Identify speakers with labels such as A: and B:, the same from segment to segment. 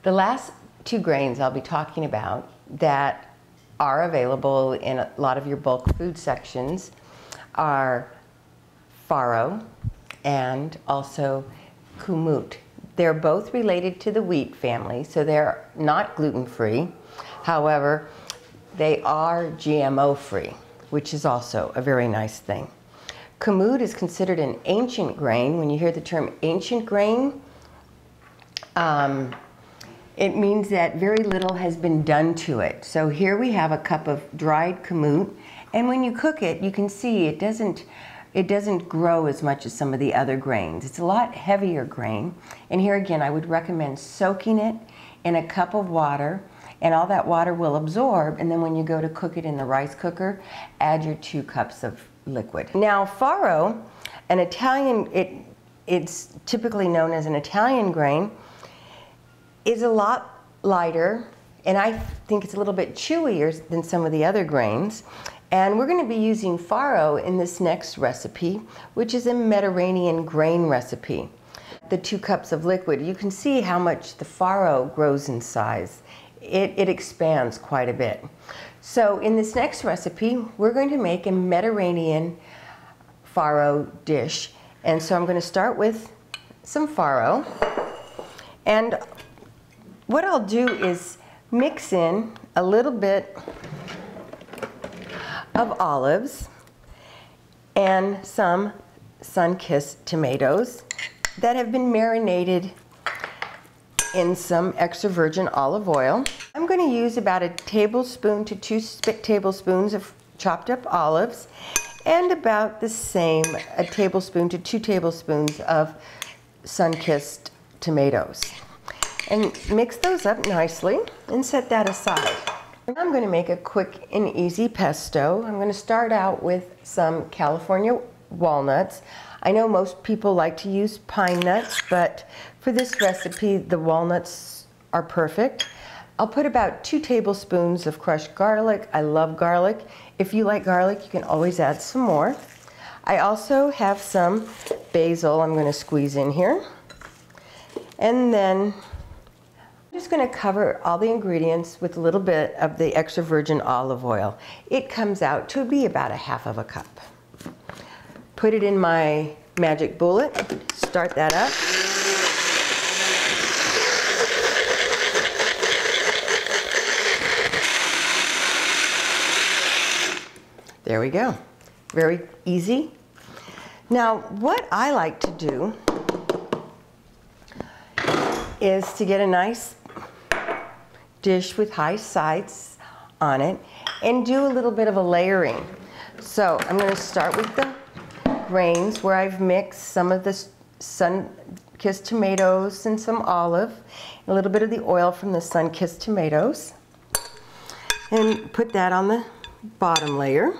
A: The last two grains I'll be talking about that are available in a lot of your bulk food sections are farro and also kamut. They're both related to the wheat family, so they're not gluten-free. However, they are GMO-free, which is also a very nice thing. Kamut is considered an ancient grain. When you hear the term ancient grain, it means that very little has been done to it. So here we have a cup of dried kamut, and when you cook it, you can see it doesn't grow as much as some of the other grains. It's a lot heavier grain. And here again, I would recommend soaking it in a cup of water, and all that water will absorb, and then when you go to cook it in the rice cooker, add your 2 cups of liquid. Now farro, an Italian, it's typically known as an Italian grain, is a lot lighter, and I think it's a little bit chewier than some of the other grains. And we're going to be using farro in this next recipe, which is a Mediterranean grain recipe. The 2 cups of liquid, you can see how much the farro grows in size. It expands quite a bit. So in this next recipe, we're going to make a Mediterranean farro dish. And so I'm going to start with some farro. And what I'll do is mix in a little bit of olives and some sun-kissed tomatoes that have been marinated in some extra virgin olive oil. I'm going to use about a tablespoon to 2 tablespoons of chopped up olives and about the same, a tablespoon to 2 tablespoons of sun-kissed tomatoes. And mix those up nicely and set that aside. I'm going to make a quick and easy pesto. I'm going to start out with some California walnuts. I know most people like to use pine nuts, but for this recipe, the walnuts are perfect. I'll put about 2 tablespoons of crushed garlic. I love garlic. If you like garlic, you can always add some more. I also have some basil I'm going to squeeze in here. And then I'm just going to cover all the ingredients with a little bit of the extra virgin olive oil. It comes out to be about a half of a cup. Put it in my magic bullet, start that up. There we go. Very easy. Now, what I like to do is to get a nice dish with high sides on it and do a little bit of a layering. So I'm going to start with the grains where I've mixed some of the sun-kissed tomatoes and some olive, a little bit of the oil from the sun-kissed tomatoes, and put that on the bottom layer.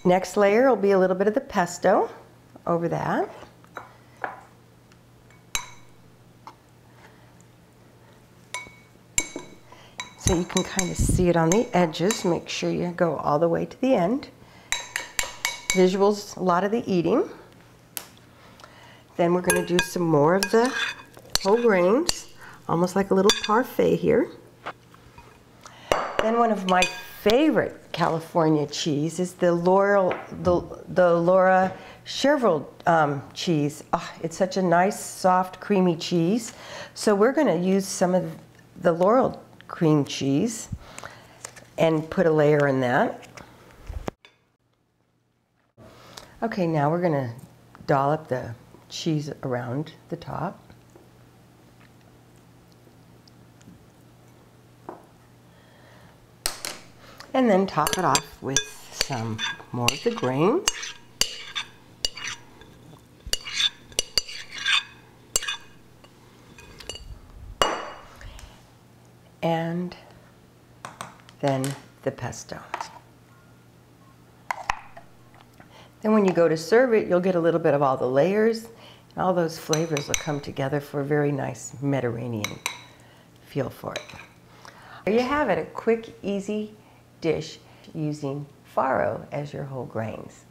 A: Next layer will be a little bit of the pesto over that. So you can kind of see it on the edges. Make sure you go all the way to the end. Visuals, a lot of the eating. Then we're going to do some more of the whole grains, almost like a little parfait here. Then one of my favorite California cheese is the Laura Chervil cheese. Oh, it's such a nice, soft, creamy cheese. So we're going to use some of the Laurel cream cheese and put a layer in that. Okay, now we're going to dollop the cheese around the top. And then top it off with some more of the grains. And than the pesto. Then when you go to serve it, you'll get a little bit of all the layers, and all those flavors will come together for a very nice Mediterranean feel for it. There you have it, a quick, easy dish using farro as your whole grains.